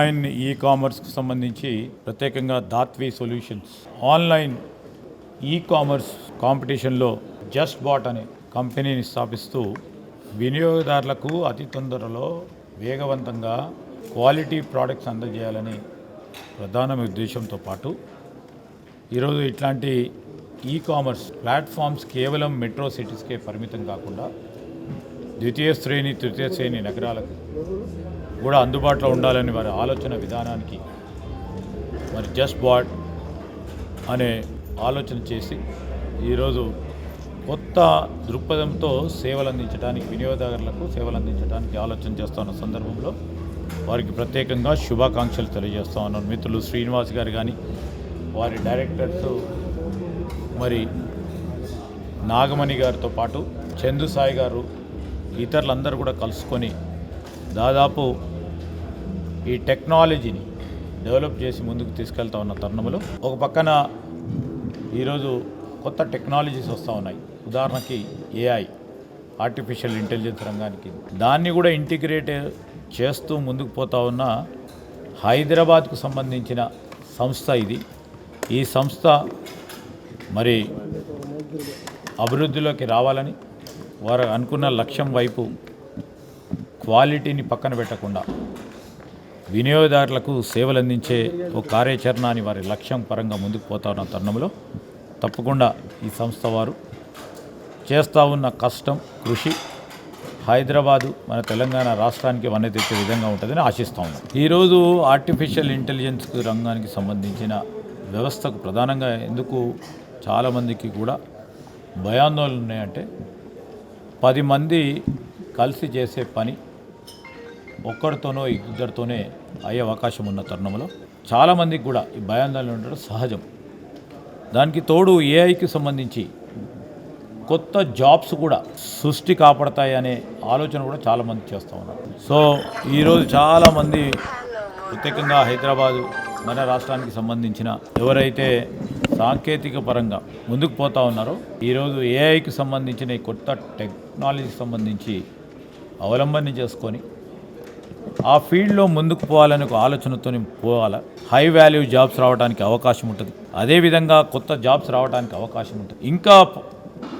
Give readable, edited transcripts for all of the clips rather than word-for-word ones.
Online ఈ-కామర్స్కు సంబంధించి ప్రత్యేకంగా దాత్వి solutions online e commerce కాంపిటీషన్లో జస్ట్ బాట్ అనే కంపెనీని స్థాపిస్తూ వినియోగదారులకు అతి తొందరలో వేగవంతంగా క్వాలిటీ ప్రోడక్ట్స్ అందజేయాలని ప్రధాన ఉద్దేశంతో పాటు ఈరోజు ఇట్లాంటి ఈ-కామర్స్ ప్లాట్ఫామ్స్ కేవలం మెట్రో సిటీస్కే పరిమితం కాకుండా ద్వితీయ శ్రేణి తృతీయ శ్రేణి నగరాలకు కూడా అందుబాటులో ఉండాలని వారి ఆలోచన విధానానికి మరి జస్ట్ బాట్ అనే ఆలోచన చేసి ఈరోజు కొత్త దృక్పథంతో సేవలు అందించడానికి వినియోగదారులకు సేవలు అందించడానికి ఆలోచన చేస్తున్న సందర్భంలో వారికి ప్రత్యేకంగా శుభాకాంక్షలు తెలియజేస్తూ ఉన్నాను. మిత్రులు శ్రీనివాస్ గారు కానీ వారి డైరెక్టర్స్ మరి నాగమణి గారితో పాటు చందు సాయి గారు ఇతరులందరూ కూడా కలుసుకొని దాదాపు ఈ టెక్నాలజీని డెవలప్ చేసి ముందుకు తీసుకెళ్తా ఉన్న తరుణంలో ఒక పక్కన ఈరోజు కొత్త టెక్నాలజీస్ వస్తూ ఉన్నాయి. ఉదాహరణకి ఏఐ ఆర్టిఫిషియల్ ఇంటెలిజెన్స్ రంగానికి దాన్ని కూడా ఇంటిగ్రేట్ చేస్తూ ముందుకు పోతా ఉన్న హైదరాబాద్కు సంబంధించిన సంస్థ ఇది. ఈ సంస్థ మరి అభివృద్ధిలోకి రావాలని వారు అనుకున్న లక్ష్యం వైపు క్వాలిటీని పక్కన పెట్టకుండా వినియోగదారులకు సేవలు అందించే ఒక కార్యాచరణ అని వారి లక్ష్యం పరంగా ముందుకు పోతా ఉన్న తరుణంలో తప్పకుండా ఈ సంస్థ వారు చేస్తూ ఉన్న కష్టం కృషి హైదరాబాదు మన తెలంగాణ రాష్ట్రానికి వన్నె తెచ్చే విధంగా ఉంటుందని ఆశిస్తూ ఉన్నాం. ఈరోజు ఆర్టిఫిషియల్ ఇంటెలిజెన్స్ రంగానికి సంబంధించిన వ్యవస్థకు ప్రధానంగా ఎందుకు చాలామందికి కూడా భయాందోళనలు ఉన్నాయంటే 10 మంది కలిసి చేసే పని ఒక్కరితోనో ఇద్దరితోనే అయ్యే అవకాశం ఉన్న తరుణంలో చాలామందికి కూడా ఈ భయాందోళన ఉండడం సహజం. దానికి తోడు ఏఐకి సంబంధించి కొత్త జాబ్స్ కూడా సృష్టి కాపాడతాయి అనే ఆలోచన కూడా చాలామంది చేస్తూ ఉన్నారు. సో ఈరోజు చాలామంది ప్రత్యేకంగా హైదరాబాదు మన రాష్ట్రానికి సంబంధించిన ఎవరైతే సాంకేతిక పరంగా ముందుకు పోతూ ఉన్నారో ఈరోజు ఏఐకి సంబంధించిన ఈ కొత్త టెక్నాలజీకి సంబంధించి అవలంబన చేసుకొని ఆ ఫీల్డ్లో ముందుకు పోవాలని ఒక ఆలోచనతో పోవాలి. హై వాల్యూ జాబ్స్ రావడానికి అవకాశం ఉంటుంది. అదేవిధంగా కొత్త జాబ్స్ రావడానికి అవకాశం ఉంటుంది. ఇంకా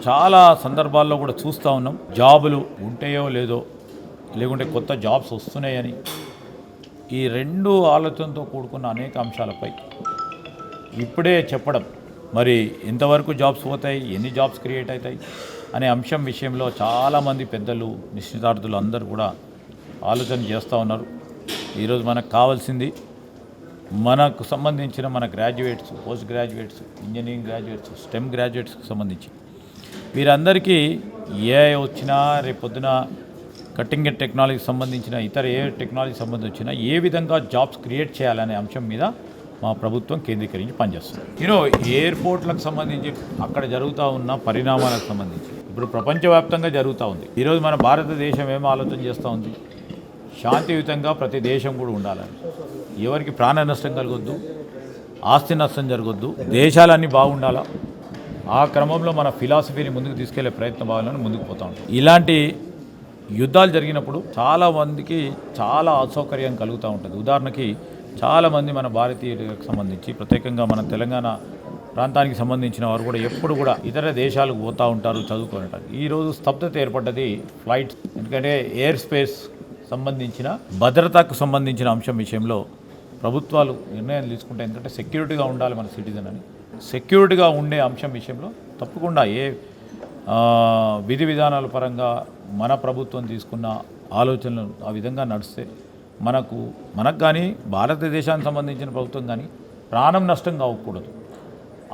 చాలా సందర్భాల్లో కూడా చూస్తూ ఉన్నాం, జాబులు ఉంటాయో లేదో లేకుంటే కొత్త జాబ్స్ వస్తున్నాయని. ఈ రెండు ఆలోచనతో కూడుకున్న అనేక అంశాలపై ఇప్పుడే చెప్పడం మరి ఎంతవరకు జాబ్స్ పోతాయి, ఎన్ని జాబ్స్ క్రియేట్ అవుతాయి అనే అంశం విషయంలో చాలామంది పెద్దలు నిశ్చితార్థులు అందరూ కూడా ఆలోచన చేస్తూ ఉన్నారు. ఈరోజు మనకు కావాల్సింది మనకు సంబంధించిన మన graduates, post graduates, engineering graduates, stem గ్రాడ్యుయేట్స్కి సంబంధించి వీరందరికీ ఏఐ వచ్చినా రేపొద్దున కటింగ్ ఎడ్జ్ టెక్నాలజీకి సంబంధించిన ఇతర ఏ టెక్నాలజీ సంబంధించిన ఏ విధంగా జాబ్స్ క్రియేట్ చేయాలనే అంశం మీద మా ప్రభుత్వం కేంద్రీకరించి పనిచేస్తుంది. ఎయిర్పోర్ట్లకు సంబంధించి అక్కడ జరుగుతూ ఉన్న పరిణామాలకు సంబంధించి ఇప్పుడు ప్రపంచవ్యాప్తంగా జరుగుతూ ఉంది. ఈరోజు మన భారతదేశం ఏం ఆలోచన చేస్తూ ఉంది, శాంతియుతంగా ప్రతి దేశం కూడా ఉండాలని, ఎవరికి ప్రాణ నష్టం కలగొద్దు, ఆస్తి నష్టం జరగొద్దు, దేశాలన్నీ బాగుండాలా. ఆ క్రమంలో మన ఫిలాసఫీని ముందుకు తీసుకెళ్లే ప్రయత్నం భావాలను ముందుకు పోతూ ఉంటాం. ఇలాంటి యుద్ధాలు జరిగినప్పుడు చాలామందికి చాలా అసౌకర్యం కలుగుతూ ఉంటుంది. ఉదాహరణకి చాలామంది మన భారతీయులకు సంబంధించి ప్రత్యేకంగా మన తెలంగాణ ప్రాంతానికి సంబంధించిన వారు కూడా ఎప్పుడు కూడా ఇతర దేశాలకు పోతూ ఉంటారు, చదువుకొని ఉంటారు. ఈరోజు స్తబ్దత ఏర్పడ్డది ఫ్లైట్స్. ఎందుకంటే ఎయిర్ స్పేస్ సంబంధించిన భద్రతకు సంబంధించిన అంశం విషయంలో ప్రభుత్వాలు నిర్ణయం తీసుకుంటే, ఎందుకంటే సెక్యూరిటీగా ఉండాలి మన సిటిజన్ అని, సెక్యూరిటీగా ఉండే అంశం విషయంలో తప్పకుండా ఏ విధి విధానాల పరంగా మన ప్రభుత్వం తీసుకున్న ఆలోచనలు ఆ విధంగా నడిస్తే మనకు కానీ భారతదేశానికి సంబంధించిన ప్రభుత్వం కానీ ప్రాణం నష్టం కాకూడదు,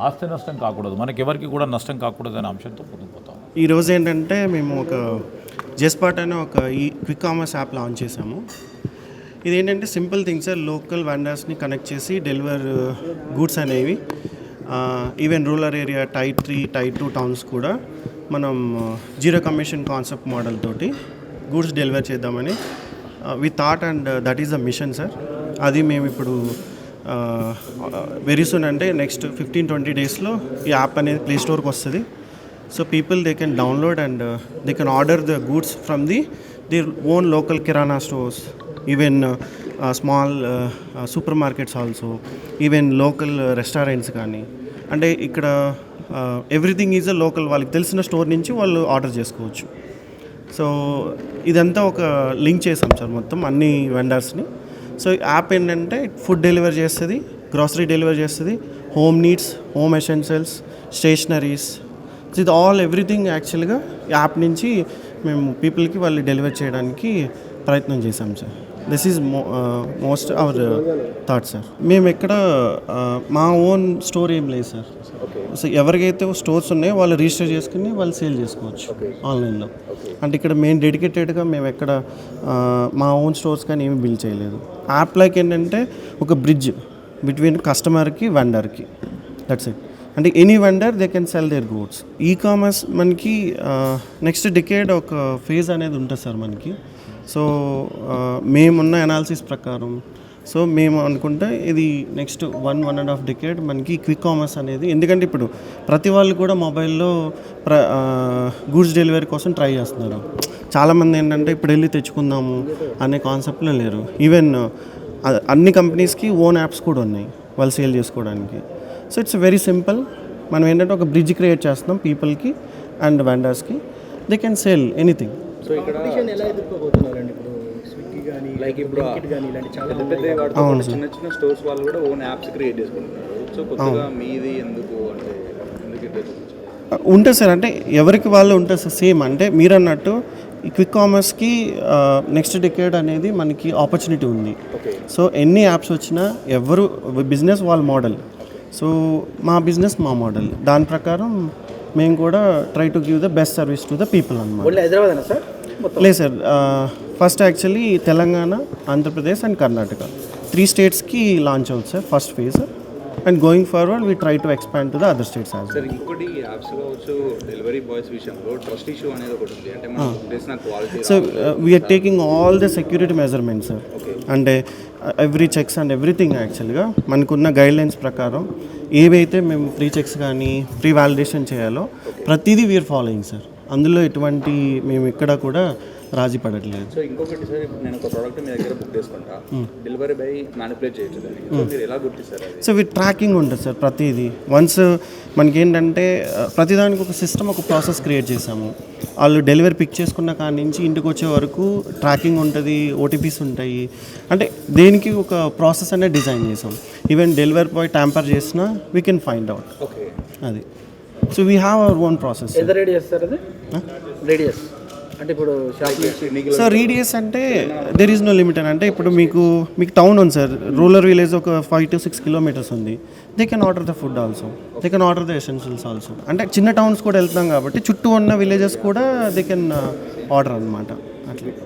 ఆస్తి నష్టం కాకూడదు, మనకెవరికి కూడా నష్టం కాకూడదు అనే అంశంతో ముందుకు పోతాం. ఈరోజు ఏంటంటే మేము ఒక జస్పాట్ అనే ఒక క్విక్ కామర్స్ యాప్ లాంచ్ చేసాము. ఇదేంటంటే సింపుల్ థింగ్స్ సార్, లోకల్ వెండర్స్ని కనెక్ట్ చేసి డెలివర్ గూడ్స్ అనేవి even rural area tier 3, tier 2 towns కూడా మనం జీరో కమిషన్ కాన్సెప్ట్ మోడల్ తోటి గూడ్స్ డెలివర్ చేద్దామని we thought and that is the mission sir. అది మేము ఇప్పుడు వెరీ సూన్ అంటే నెక్స్ట్ 15-20 డేస్లో ఈ యాప్ అనేది ప్లే స్టోర్కి వస్తుంది. So people they can download and they can order the goods from their own local kirana stores, even small super markets also, even local restaurants కానీ, అంటే ఇక్కడ ఎవ్రీథింగ్ ఈజ్ అ లోకల్, వాళ్ళకి తెలిసిన store నుంచి వాళ్ళు order చేసుకోవచ్చు. So ఇదంతా ఒక లింక్ చేసాం సార్ మొత్తం అన్ని వెండర్స్ని. సో యాప్ ఏంటంటే ఫుడ్ డెలివరీ చేస్తుంది, గ్రాసరీ డెలివరీ చేస్తుంది, home needs, home essentials, stationeries, so ఇది ఆల్ ఎవ్రీథింగ్ యాక్చువల్గా యాప్ నుంచి మేము పీపుల్కి వాళ్ళు డెలివర్ చేయడానికి ప్రయత్నం చేశాం sir. This is most our thought sir. మేము ఎక్కడ మా ఓన్ స్టోర్ ఏం లేదు సార్. సో ఎవరికైతే స్టోర్స్ ఉన్నాయో వాళ్ళు రిజిస్టర్ చేసుకుని వాళ్ళు సేల్ చేసుకోవచ్చు ఆన్లైన్లో. అంటే ఇక్కడ మేము డెడికేటెడ్గా మేము ఎక్కడ మా ఓన్ స్టోర్స్ కానీ ఏమి బిల్డ్ చేయలేదు. యాప్ లైక్ ఏంటంటే ఒక బ్రిడ్జ్ బిట్వీన్ కస్టమర్కి వెండర్కి, దట్స్ ఇట్. అంటే any vendor they can sell their goods. E commerce మనకి నెక్స్ట్ డికేడ్ ఒక ఫేజ్ అనేది ఉంటుంది సార్ మనకి. సో మేమున్న అనాలిసిస్ ప్రకారం సో మేము అనుకుంటే ఇది నెక్స్ట్ 1.5 డికేడ్ మనకి క్విక్ కామర్స్ అనేది, ఎందుకంటే ఇప్పుడు ప్రతి వాళ్ళు కూడా మొబైల్లో గూడ్స్ డెలివరీ కోసం ట్రై చేస్తున్నారు. చాలామంది ఏంటంటే ఇప్పుడు వెళ్ళి తెచ్చుకుందాము అనే కాన్సెప్ట్లో లేరు. ఈవెన్ అన్ని కంపెనీస్కి ఓన్ యాప్స్ కూడా ఉన్నాయి వాళ్ళు సేల్ చేసుకోవడానికి. So it's very simple. మనం ఏంటంటే ఒక బ్రిడ్జ్ క్రియేట్ చేస్తున్నాం పీపుల్కి అండ్ వెండర్స్కి, they can sale anything. So ఇక్కడ ఎలా ఎదుర్కోబోతున్నారండి ఇప్పుడు స్విగ్గీ కానీ లైక్ ఇప్పుడు కానీ ఇలాంటి చాలా పెద్ద చిన్న చిన్న స్టోర్స్ వాళ్ళు కూడా ఓన్ యాప్స్ క్రియేట్ చేసుకుంటున్నారు. సో కొత్తగా మీది ఎందుకు అంటే ఉంటుంది సార్, అంటే ఎవరికి వాళ్ళు ఉంటుంది సార్ సేమ్. అంటే మీరు అన్నట్టు ఈ క్విక్ కామర్స్కి నెక్స్ట్ డికేడ్ అనేది మనకి ఆపర్చునిటీ ఉంది. సో ఎన్ని యాప్స్ వచ్చినా ఎవరు బిజినెస్ వాళ్ళ మోడల్, సో మా బిజినెస్ మా మోడల్, దాని ప్రకారం మేము కూడా try to give the best service to the people అన్నమాట. హైదరాబాద్ సార్? లేదు sir, first actually Telangana, Andhra Pradesh and Karnataka 3 స్టేట్స్కి లాంచ్ అవుతుంది sir first phase. And going forward we try to expand to the other states as well. ఇంకోటి apps కావచ్చు delivery boys విషయంలో trust issue అనేది ఒకటి ఉంది. అంటే మనం చేసిన quality, so we are taking all the security measurements sir. అంటే ఎవ్రీ చెక్స్ అండ్ ఎవ్రీథింగ్ యాక్చువల్గా మనకున్న గైడ్లైన్స్ ప్రకారం ఏవైతే మేము ప్రీ చెక్స్ కానీ ప్రీ వ్యాలిడేషన్ చేయాలో ప్రతిదీ వీఆర్ ఫాలోయింగ్ సార్. అందులో ఎటువంటి మేము ఎక్కడ కూడా రాజీ పడట్లేదు. సో ఇంకొకటి సార్, ఇప్పుడు నేను ఒక ప్రోడక్ట్ మీ దగ్గర బుక్ చేసుకుంటా, డెలివరీ బై మ్యానిపులేట్ చేయొచ్చు దాన్ని, సో మీరు ఎలా గుర్తిస్తారు అది? సో వీటి ట్రాకింగ్ ఉంటుంది సార్ ప్రతిదీ. వన్స్ మనకి ఏంటంటే ప్రతిదానికి ఒక సిస్టమ్, ఒక ప్రాసెస్ క్రియేట్ చేసాము. వాళ్ళు డెలివరీ పిక్ చేసుకున్న కాడి నుంచి ఇంటికి వచ్చే వరకు ట్రాకింగ్ ఉంటుంది, ఓటీపీస్ ఉంటాయి. అంటే దేనికి ఒక ప్రాసెస్ అనేది డిజైన్ చేసాం. ఈవెన్ డెలివరీ బాయ్ ట్యాంపర్ చేసినా we can find out. Okay, అది. So we have our own process. ఎంత రేడియస్ సార్ అది? రేడియస్ అంటే ఇప్పుడు సో రేడియస్ అంటే దెర్ ఈజ్ నో లిమిట్ అని. అంటే ఇప్పుడు మీకు టౌన్ ఉంది సార్, రూరల్ విలేజ్ ఒక 5 to 6 kilometers ఉంది. They can order the food also, they can order the essentials also. అంటే చిన్న టౌన్స్ కూడా వెళ్తున్నాం కాబట్టి చుట్టూ ఉన్న విలేజెస్ కూడా దే కెన్ ఆర్డర్ అనమాట అట్లా.